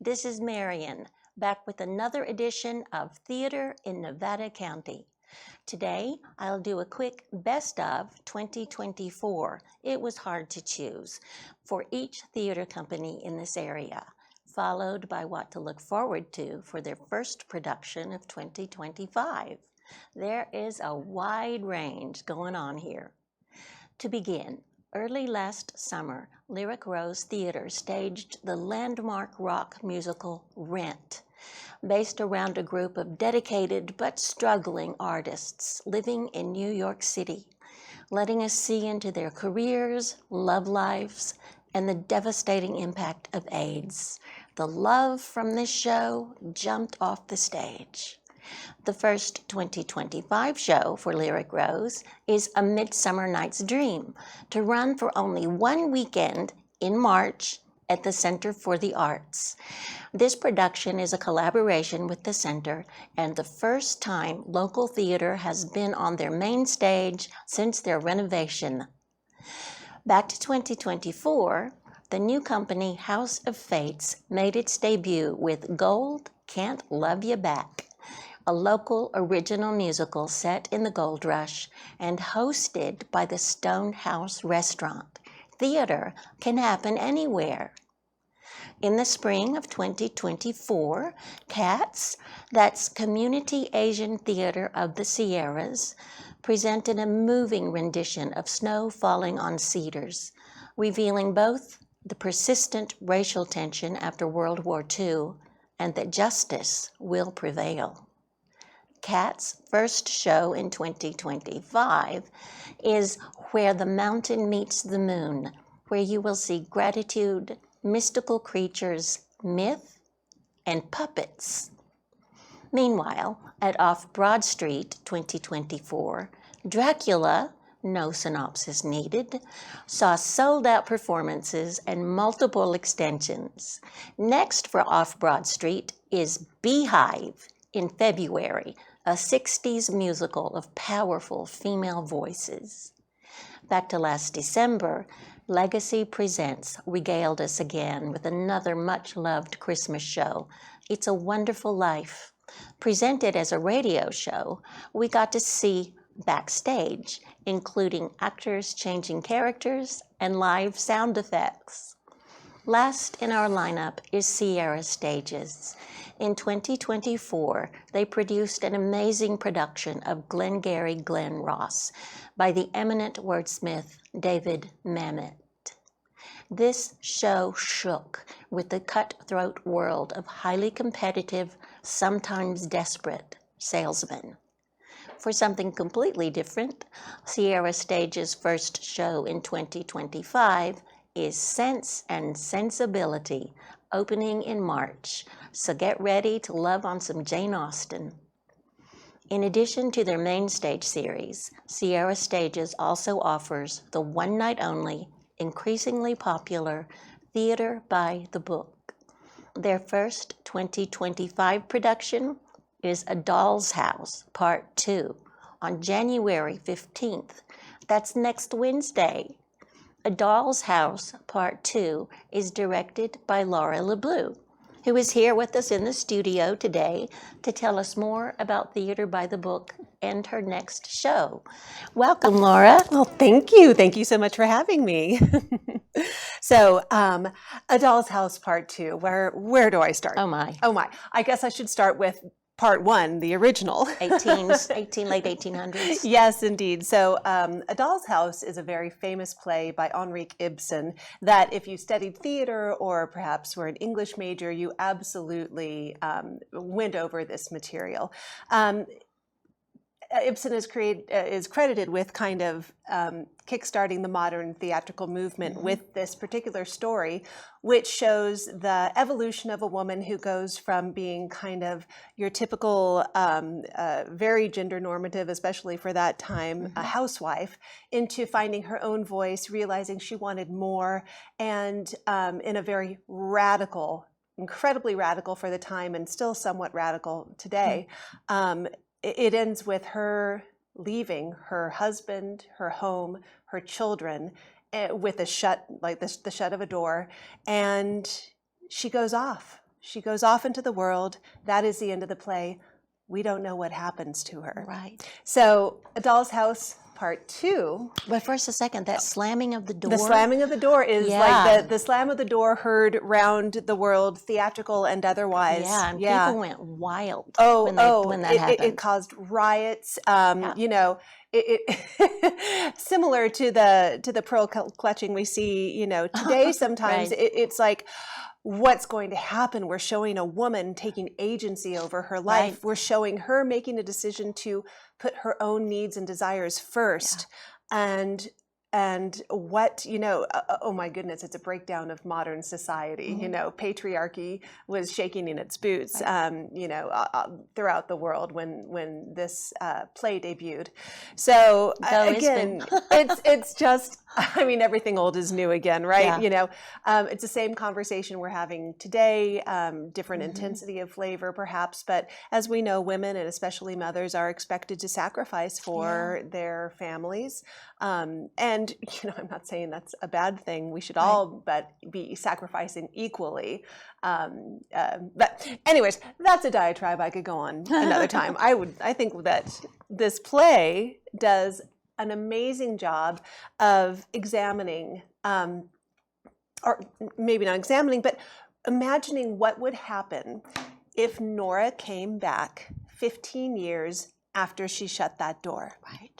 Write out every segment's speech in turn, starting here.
This is Marian, back with another edition of Theater in Nevada County. Today, I'll do a quick best of 2024. It was hard to choose for each theater company in this area, followed by what to look forward to for their first production of 2025. There is a wide range going on here. To begin, early last summer, Lyric Rose Theater staged the landmark rock musical Rent, based around a group of dedicated but struggling artists living in New York City, letting us see into their careers, love lives, and the devastating impact of AIDS. The love from this show jumped off the stage. The first 2025 show for Lyric Rose is A Midsummer Night's Dream, to run for only one weekend in March at the Center for the Arts. This production is a collaboration with the Center and the first time local theater has been on their main stage since their renovation. Back to 2024, the new company House of Fates made its debut with Gold Can't Love You Back, a local original musical set in the gold rush and hosted by the Stone House Restaurant. Theater can happen anywhere. In the spring of 2024, CATS, that's Community Asian Theater of the Sierras, presented a moving rendition of Snow Falling on Cedars, revealing both the persistent racial tension after World War II and that justice will prevail. CAT's first show in 2025 is Where the Mountain Meets the Moon, where you will see gratitude, mystical creatures, myth, and puppets. Meanwhile, at Off Broad Street 2024, Dracula, no synopsis needed, saw sold-out performances and multiple extensions. Next for Off Broad Street is Beehive in February, a 60s musical of powerful female voices. Back to last December, Legacy Presents regaled us again with another much-loved Christmas show, It's a Wonderful Life. Presented as a radio show, we got to see backstage, including actors changing characters and live sound effects. Last in our lineup is Sierra Stages. In 2024, they produced an amazing production of Glengarry Glen Ross by the eminent wordsmith David Mamet. This show shook with the cutthroat world of highly competitive, sometimes desperate salesmen. For something completely different, Sierra Stage's first show in 2025 is Sense and Sensibility, opening in March, so get ready to love on some Jane Austen. In addition to their main stage series, Sierra Stages also offers the one-night-only, increasingly popular Theater by the Book. Their first 2025 production is A Doll's House, Part 2, on January 15th. That's next Wednesday. A Doll's House, Part 2, is directed by Laura LeBlue, who is here with us in the studio today to tell us more about Theater by the Book and her next show. Welcome, Laura. Well, thank you. Thank you so much for having me. So, A Doll's House Part 2, where do I start? Oh my. I guess I should start with Part 1, the original. Late 1800s. Yes, indeed. So A Doll's House is a very famous play by Henrik Ibsen that if you studied theater or perhaps were an English major, you absolutely went over this material. Ibsen is credited with kind of kickstarting the modern theatrical movement with this particular story, which shows the evolution of a woman who goes from being kind of your typical, very gender normative, especially for that time, a housewife, into finding her own voice, realizing she wanted more, and in a very radical, incredibly radical for the time and still somewhat radical today, it ends with her leaving her husband, her home, her children, with a shut, like the shut of a door, and she goes off She goes off into the world. That is the end of the play. We don't know what happens to her. Right. So A Doll's House Part 2. But first a second, that slamming of the door. The slamming of the door is Yeah. like the slam of the door heard round the world, theatrical and otherwise. Yeah, and people went wild when that happened. It caused riots. You know, similar to the pearl clutching we see, you know, today sometimes. Right. It's like, what's going to happen? We're showing a woman taking agency over her life. Right. We're showing her making a decision to put her own needs and desires first. And what, you know, oh my goodness, it's a breakdown of modern society. You know, patriarchy was shaking in its boots, you know, throughout the world when this play debuted. So again, it's just, I mean, everything old is new again, right? Yeah. You know, it's the same conversation we're having today, different intensity of flavor perhaps, but as we know, women and especially mothers are expected to sacrifice for their families. And, you know, I'm not saying that's a bad thing. We should all but be sacrificing equally. But anyways, that's a diatribe I could go on another time. I think that this play does an amazing job of examining, or maybe not examining, but imagining what would happen if Nora came back 15 years after she shut that door. Right.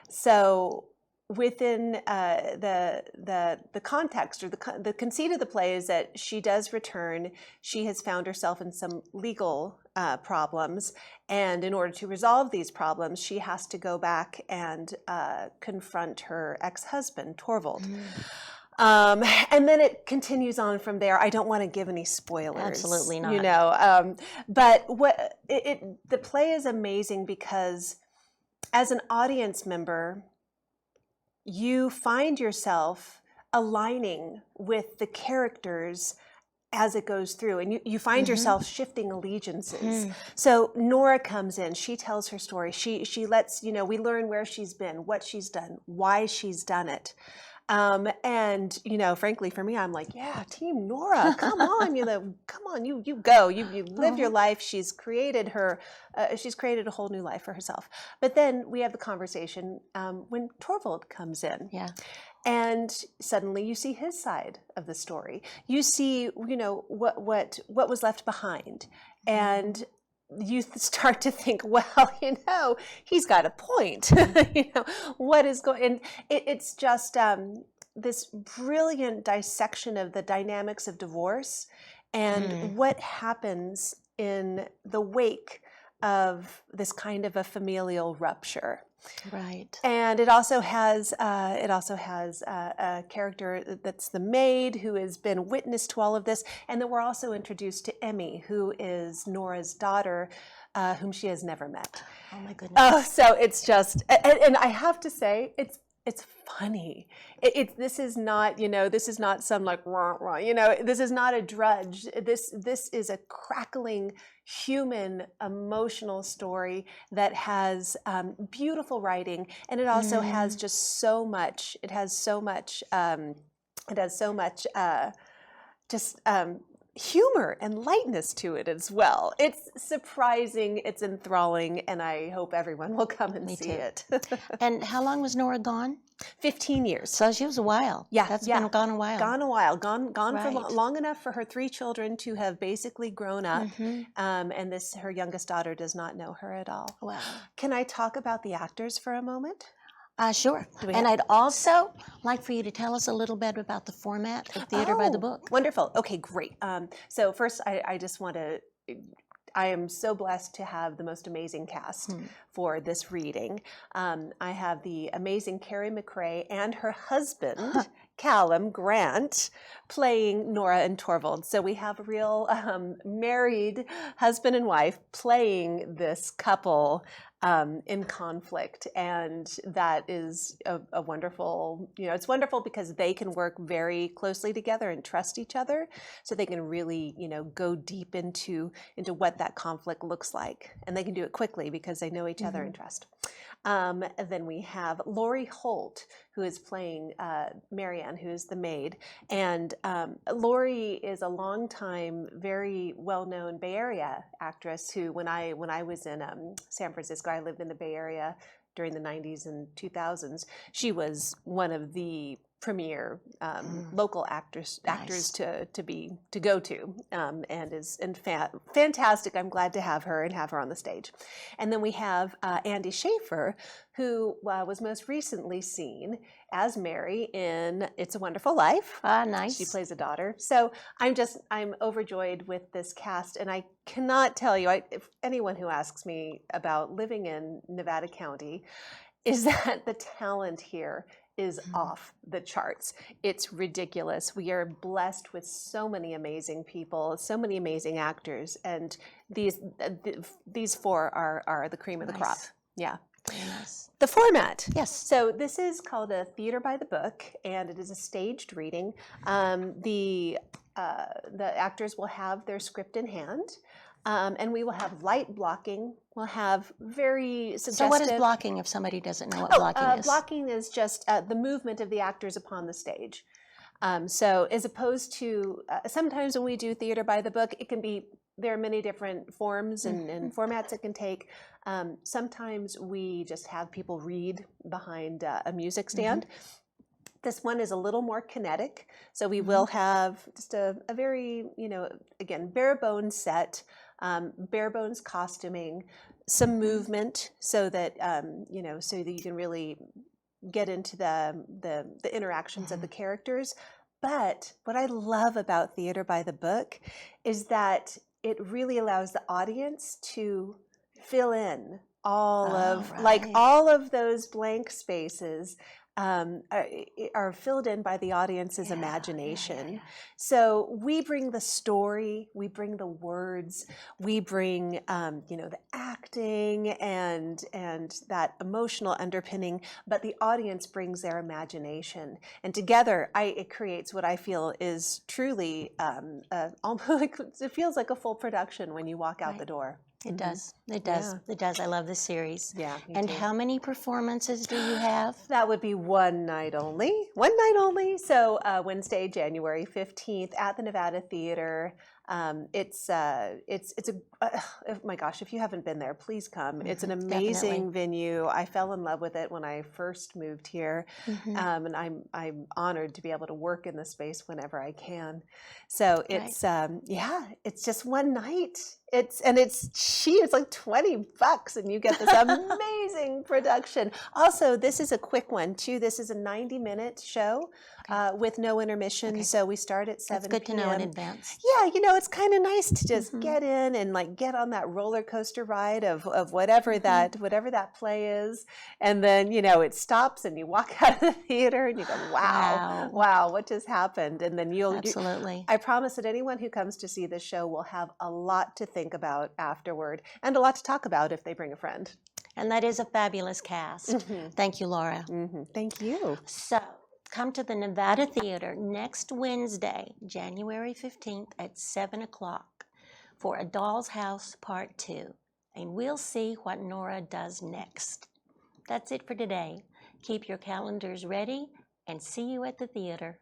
So within the context or the conceit of the play is that she does return. She has found herself in some legal problems, and in order to resolve these problems, she has to go back and confront her ex-husband, Torvald. And then it continues on from there. I don't want to give any spoilers. Absolutely not. You know, but the play is amazing because as an audience member, you find yourself aligning with the characters as it goes through, and you find yourself shifting allegiances. So Nora comes in, she tells her story, she lets, you know, we learn where she's been, what she's done, why she's done it. And, you know, frankly, for me, I'm like, yeah, Team Nora, come on, you know, come on, you go, you live your life. She's created a whole new life for herself. But then we have the conversation when Torvald comes in. Yeah. And suddenly you see his side of the story. You see, you know, what was left behind. And you start to think, well, you know, he's got a point. You know, what is going? And it's just this brilliant dissection of the dynamics of divorce and what happens in the wake of this kind of a familial rupture. Right. And it also has a character that's the maid who has been witness to all of this. And then we're also introduced to Emmy, who is Nora's daughter, whom she has never met. Oh my goodness. Oh, so it's just, and I have to say, it's funny. This is not, you know, this is not some like rah, rah, you know, this is not a drudge. This is a crackling, human, emotional story that has beautiful writing, and it also has just so much. It has so much. Humor and lightness to it as well. It's surprising, it's enthralling, and I hope everyone will come and see it. And how long was Nora gone? 15 years. So she was a while. Yeah, That's yeah. been gone a while. Gone a while. Gone for Right. long enough for her 3 children to have basically grown up, and her youngest daughter does not know her at all. Wow. Can I talk about the actors for a moment? Sure. And I'd also like for you to tell us a little bit about the format of Theater by the Book. Wonderful. Okay, great. So first, I just want to. I am so blessed to have the most amazing cast for this reading. I have the amazing Carrie McRae and her husband, Callum Grant, playing Nora and Torvald. So we have a real married husband and wife playing this couple in conflict, and that is a wonderful, you know, it's wonderful because they can work very closely together and trust each other, so they can really, you know, go deep into what that conflict looks like, and they can do it quickly because they know each other and trust. And then we have Lori Holt, who is playing Marianne, who is the maid. And Lori is a longtime, very well-known Bay Area actress who, when I was in San Francisco, I lived in the Bay Area during the 90s and 2000s. She was one of the premier local actors to go to, and is fantastic. I'm glad to have her and have her on the stage. And then we have Andy Schaefer, who was most recently seen as Mary in It's a Wonderful Life. Ah, nice. She plays a daughter. So I'm overjoyed with this cast, and I cannot tell you, if anyone who asks me about living in Nevada County, is that the talent here is off the charts. It's ridiculous. We are blessed with so many amazing people, so many amazing actors, and these four are the cream of the crop. Yeah. Yes. The format. Yes. So this is called a theater by the book, and it is a staged reading. The actors will have their script in hand. And we will have light blocking. We'll have very suggestive. So what is blocking if somebody doesn't know what blocking is? Blocking is just the movement of the actors upon the stage. So as opposed to sometimes when we do theater by the book, there are many different forms and formats it can take. Sometimes we just have people read behind a music stand. This one is a little more kinetic. So we will have just a very, again, bare bones set, bare bones costuming, some movement so that, so that you can really get into the interactions of the characters. But what I love about theater by the book is that it really allows the audience to fill in all of those blank spaces are filled in by the audience's imagination. So we bring the story, we bring the words, we bring the acting and that emotional underpinning, but the audience brings their imagination, and together it creates what I feel is truly it feels like a full production when you walk out the door. It does. It does. Yeah. It does. I love this series. Yeah. And how many performances do you have? That would be one night only. One night only. So Wednesday, January 15th at the Nevada Theater. It's oh my gosh, if you haven't been there, please come. It's an amazing venue. I fell in love with it when I first moved here, and I'm honored to be able to work in the space whenever I can. So it's it's just one night. It's cheap. It's like $20, and you get this amazing production. Also, this is a quick one too. This is a 90-minute show with no intermission. So we start at 7 That's good p.m. to know in advance. Yeah, it's kind of nice to just get in and get on that roller coaster ride of whatever that play is, and then it stops and you walk out of the theater and you go, wow, what just happened? And then Absolutely. I promise that anyone who comes to see this show will have a lot to think about afterward and a lot to talk about if they bring a friend. And that is a fabulous cast. Thank you, Laura. Thank you. So come to the Nevada Theater next Wednesday, January 15th at 7 o'clock for A Doll's House Part 2. And we'll see what Nora does next. That's it for today. Keep your calendars ready and see you at the theater.